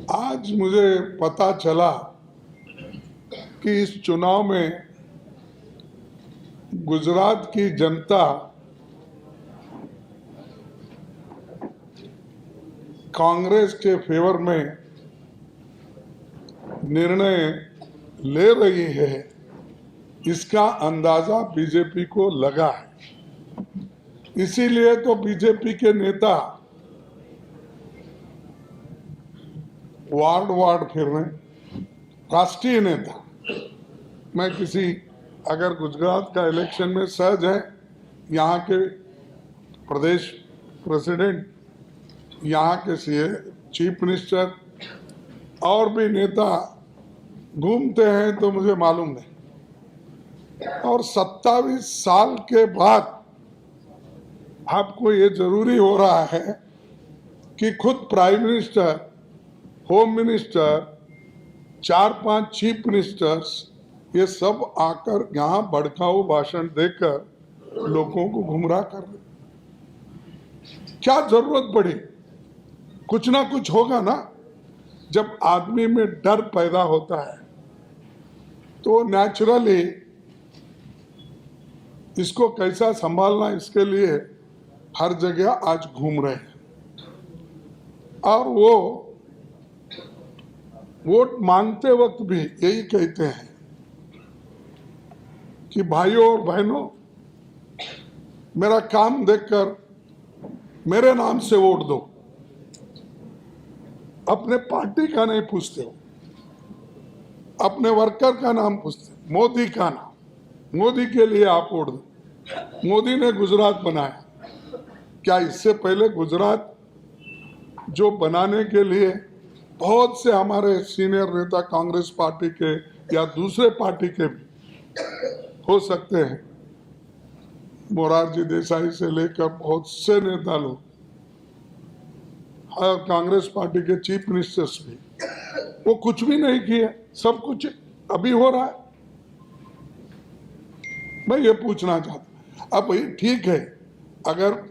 आज मुझे पता चला कि इस चुनाव में गुजरात की जनता कांग्रेस के फेवर में निर्णय ले रही है, इसका अंदाजा बीजेपी को लगा है। इसीलिए तो बीजेपी के नेता वार्ड वार्ड फिर रहे हैं। राष्ट्रीय नेता, मैं किसी अगर गुजरात का इलेक्शन में सहज है, यहाँ के प्रदेश प्रेसिडेंट, यहाँ के सीए, चीफ मिनिस्टर और भी नेता घूमते हैं तो मुझे मालूम नहीं। और 27 साल के बाद आपको ये जरूरी हो रहा है कि खुद prime minister, home minister, 4-5 chief ministers ये सब आकर यहाँ भड़काऊ भाषण देकर लोगों को गुमराह कर रहे। क्या जरूरत पड़ी? कुछ ना कुछ होगा ना। जब आदमी में डर पैदा होता है तो नेचुरली इसको कैसा संभालना, इसके लिए हर जगह आज घूम रहे हैं। और वो वोट मांगते वक्त भी यही कहते हैं कि भाइयों और बहनों, मेरा काम देखकर मेरे नाम से वोट दो। अपने पार्टी का नहीं पूछते हो, अपने वर्कर का नाम पूछते, मोदी का नाम, मोदी के लिए आप वोट दो। मोदी ने गुजरात बनाया, क्या इससे पहले गुजरात जो बनाने के लिए बहुत से हमारे सीनियर नेता कांग्रेस पार्टी के या दूसरे पार्टी के भी हो सकते हैं, मोरारजी देसाई से लेकर बहुत से नेता लोग, कांग्रेस पार्टी के चीफ मिनिस्टर्स भी, वो कुछ भी नहीं किए, सब कुछ अभी हो रहा है। मैं ये पूछना चाहता, अब ठीक है, अगर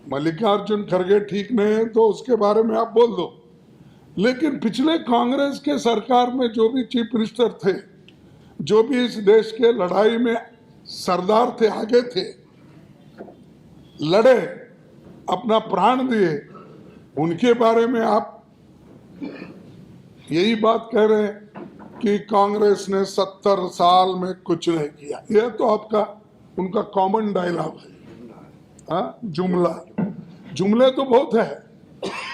मल्लिकार्जुन खड़गे ठीक नहीं है तो उसके बारे में आप बोल दो, लेकिन पिछले कांग्रेस के सरकार में जो भी चीफ मिनिस्टर थे, जो भी इस देश के लड़ाई में सरदार थे, आगे थे, लड़े, अपना प्राण दिए, उनके बारे में आप यही बात कह रहे हैं कि कांग्रेस ने 70 साल में कुछ नहीं किया। यह तो आपका उनका कॉमन डायलॉग है। हाँ, जुमले तो बहुत है,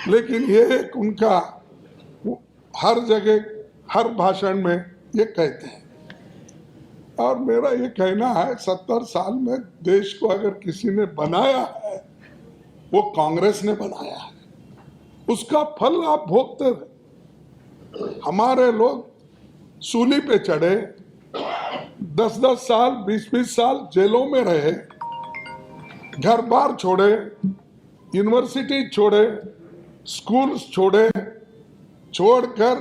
लेकिन ये एक उनका हर जगह हर भाषण में ये कहते हैं। और मेरा ये कहना है, 70 साल में देश को अगर किसी ने बनाया है, वो कांग्रेस ने बनाया है। उसका फल आप भोगते रहे। हमारे लोग सूली पे चढ़े, 10-10 साल, 20-20 साल जेलों में रहे, घर बार छोड़े, यूनिवर्सिटी छोड़े, स्कूल्स छोड़े, छोड़कर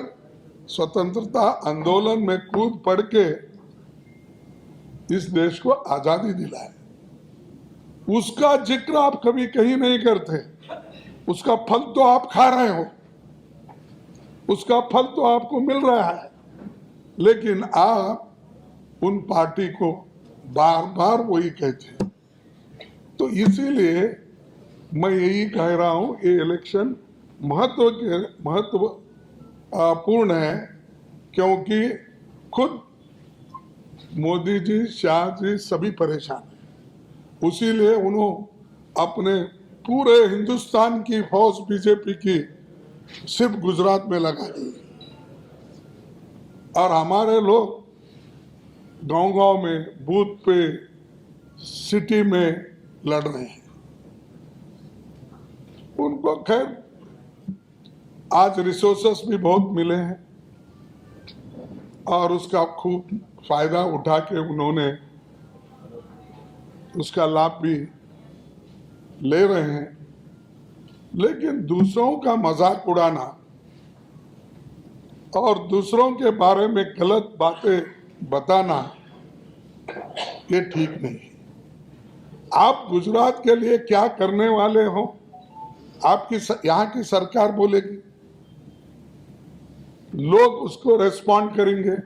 स्वतंत्रता आंदोलन में कूद पड़ के इस देश को आजादी दिलाए। उसका जिक्र आप कभी कहीं नहीं करते। उसका फल तो आप खा रहे हो, उसका फल तो आपको मिल रहा है, लेकिन आप उन पार्टी को बार बार वही कहते हैं। तो इसीलिए मैं यही कह रहा हूं, ये इलेक्शन महत्वपूर्ण है, क्योंकि खुद मोदी जी, शाह जी सभी परेशान हैं। उसीलिए उन्होंने अपने पूरे हिंदुस्तान की फौज बीजेपी की सिर्फ गुजरात में लगा दी, और हमारे लोग गांव-गांव में, बूथ पे, सिटी में लड़ रहे हैं। उनको खैर आज रिसोर्सेस भी बहुत मिले हैं और उसका खूब फायदा उठा के उन्होंने उसका लाभ भी ले रहे हैं। लेकिन दूसरों का मजाक उड़ाना और दूसरों के बारे में गलत बातें बताना ये ठीक नहीं। आप गुजरात के लिए क्या करने वाले हो, आपकी यहाँ की सरकार बोलेगी। लोग उसको रेस्पॉन्ड करेंगे।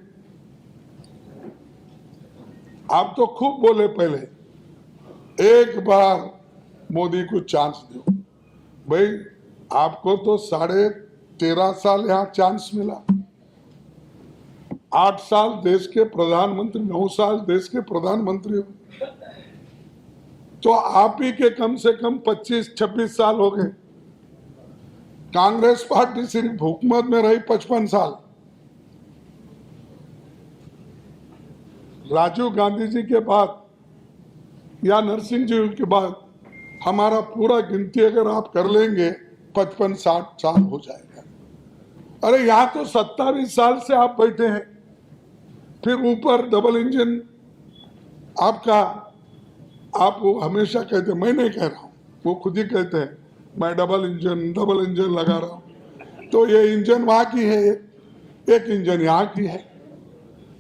आप तो खूब बोले पहले, एक बार मोदी को चांस दो। भाई आपको तो 13.5 साल यहां चांस मिला, 8 साल देश के प्रधानमंत्री, 9 साल देश के प्रधानमंत्री हो, तो आप ही के कम से कम 25-26 साल हो गए। कांग्रेस पार्टी सिर्फ हुकूमत में रही 55 साल। राजीव गांधी जी के बाद या नरसिंह जी के बाद हमारा पूरा गिनती अगर आप कर लेंगे 55-60 साल हो जाएगा। अरे यहाँ तो 27 साल से आप बैठे हैं, फिर ऊपर डबल इंजन आपका। आप वो हमेशा कहते हैं, मैं नहीं कह रहा हूँ, वो खुद ही कहते हैं मैं डबल इंजन लगा रहा हूँ। तो ये इंजन वहाँ की है, एक इंजन यहाँ की है।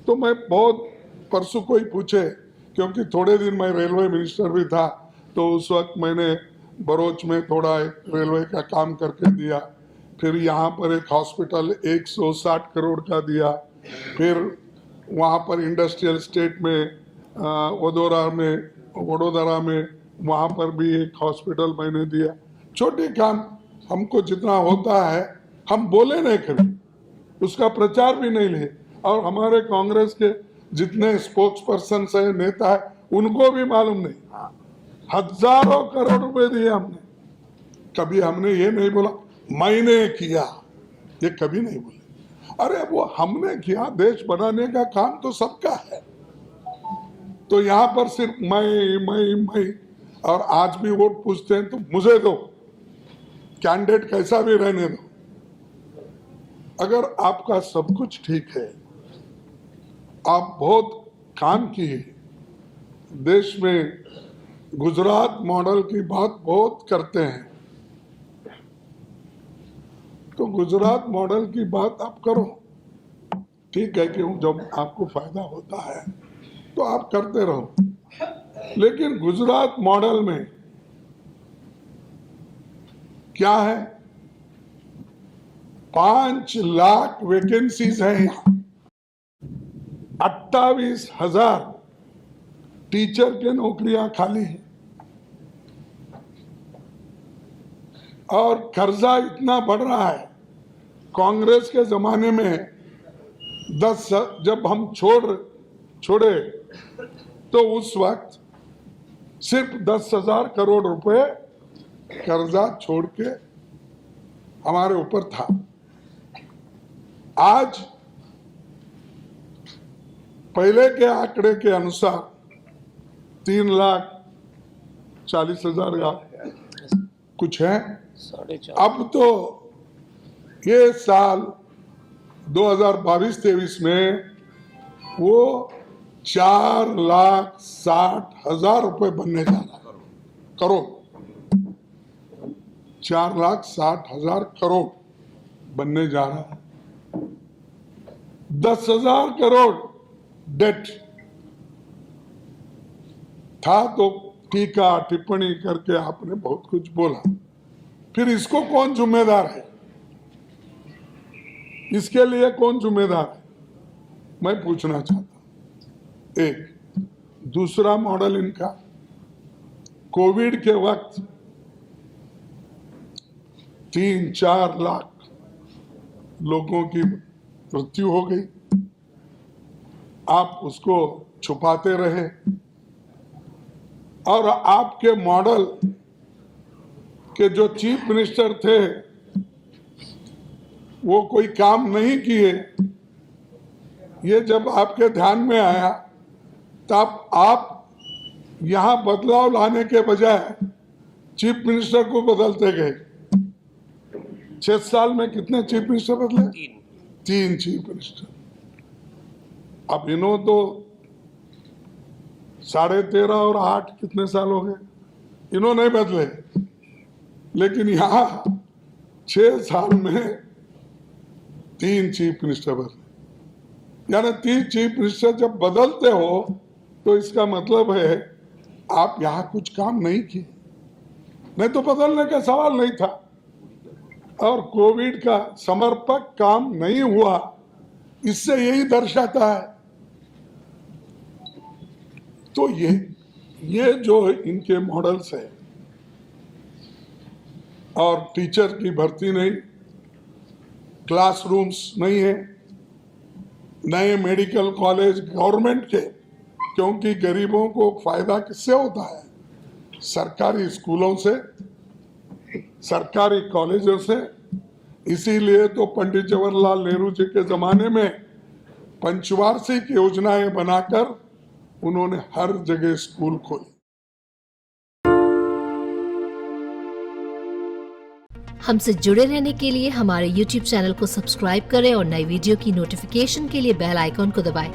तो मैं बहुत परसों कोई पूछे, क्योंकि थोड़े दिन मैं रेलवे मिनिस्टर भी था, तो उस वक्त मैंने बरोच में थोड़ा रेलवे का काम करके दिया। फिर यहाँ पर एक हॉस्पिटल 160 करोड़ का दिया। फिर वहाँ पर इंडस्ट्रियल स्टेट में वडोदरा में वहाँ पर भी एक हॉस्पिटल मैंने दिया। छोटे काम हमको जितना होता है हम बोले नहीं कभी, उसका प्रचार भी नहीं ले। और हमारे कांग्रेस के जितने स्पोक्स पर्सन है, नेता है, उनको भी मालूम नहीं, हजारों करोड़ रुपए दिए हमने। कभी हमने ये नहीं बोला मैंने किया, ये कभी नहीं बोले। अरे वो हमने किया, देश बनाने का काम तो सबका है। तो यहाँ पर सिर्फ मैं और आज भी वोट पूछते हैं तो मुझे दो, कैंडिडेट कैसा भी रहने दो। अगर आपका सब कुछ ठीक है, आप बहुत काम किए, देश में गुजरात मॉडल की बात बहुत करते हैं, तो गुजरात मॉडल की बात आप करो। ठीक है कि जब आपको फायदा होता है तो आप करते रहो, लेकिन गुजरात मॉडल में क्या है, 5 लाख वैकेंसीज है यहाँ, 28,000 टीचर के नौकरियां खाली हैं, और कर्जा इतना बढ़ रहा है। कांग्रेस के जमाने में जब हम छोड़े तो उस वक्त सिर्फ 10,000 करोड़ रुपए कर्जा छोड़ के हमारे ऊपर था। आज पहले के आंकड़े के अनुसार 3,40,000 का कुछ है। अब तो ये साल 2022-23 में वो 4,60,000 रुपए बनने जा रहा है, करोड़, 4,60,000 करोड़ बनने जा रहा है। 10,000 करोड़ डेट था, तो टीका टिप्पणी करके आपने बहुत कुछ बोला। फिर इसको कौन जिम्मेदार है, इसके लिए कौन जिम्मेदार है, मैं पूछना चाहता हूं। एक दूसरा मॉडल इनका, कोविड के वक्त 3-4 लाख लोगों की मृत्यु हो गई, आप उसको छुपाते रहे। और आपके मॉडल के जो चीफ मिनिस्टर थे वो कोई काम नहीं किए। ये जब आपके ध्यान में आया तब आप यहां बदलाव लाने के बजाय चीफ मिनिस्टर को बदलते गए। 6 साल में कितने चीफ मिनिस्टर बदले? 3 चीफ मिनिस्टर। अब इन्हों तो 13.5 और 8 कितने साल हो गए, इन्हों नहीं बदले, लेकिन यहां 6 साल में 3 चीफ मिनिस्टर बदले। यानी 3 चीफ मिनिस्टर जब बदलते हो तो इसका मतलब है आप यहां कुछ काम नहीं किए, नहीं तो बदलने का सवाल नहीं था। और कोविड का समर्पक काम नहीं हुआ, इससे यही दर्शाता है। तो ये जो इनके मॉडल्स है, और टीचर की भर्ती नहीं, क्लासरूम्स नहीं है, नए मेडिकल कॉलेज गवर्नमेंट के, क्योंकि गरीबों को फायदा किससे होता है? सरकारी स्कूलों से, सरकारी कॉलेजों से। इसीलिए तो पंडित जवाहरलाल नेहरू जी के जमाने में पंचवार्षिक योजनाएं बनाकर उन्होंने हर जगह स्कूल खोले। हमसे जुड़े रहने के लिए हमारे YouTube चैनल को सब्सक्राइब करें और नई वीडियो की नोटिफिकेशन के लिए बेल आइकॉन को दबाएं।